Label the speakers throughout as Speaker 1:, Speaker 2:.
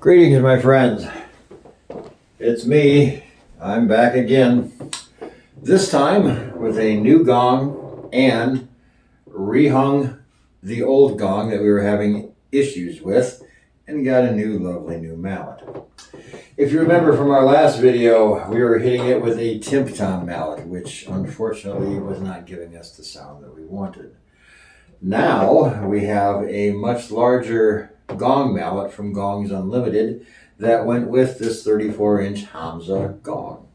Speaker 1: Greetings, my friends. It's me. I'm back again. This time with a new gong and rehung the old gong that we were having issues with and got a new lovely new mallet. If you remember from our last video, we were hitting it with a timp-tom mallet, which unfortunately was not giving us the sound that we wanted. Now we have a much larger gong mallet from Gongs Unlimited that went with this 34-inch Hamza gong.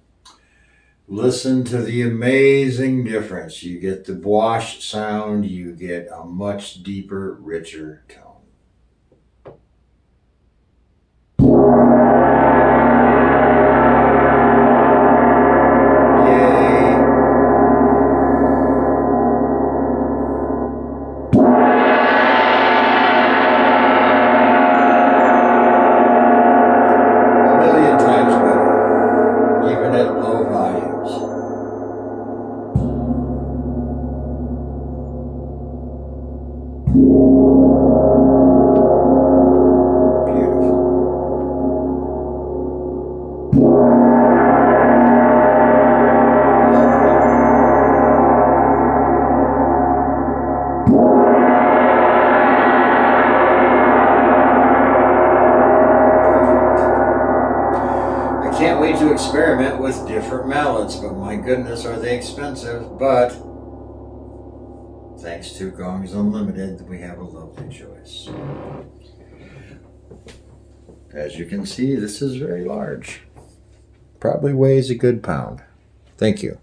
Speaker 1: Listen to the amazing difference. You get the wash sound, you get a much deeper, richer tone. Can't wait to experiment with different mallets, but my goodness, are they expensive. But thanks to Gongs Unlimited, we have a lovely choice. As you can see, this is very large. Probably weighs a good pound. Thank you.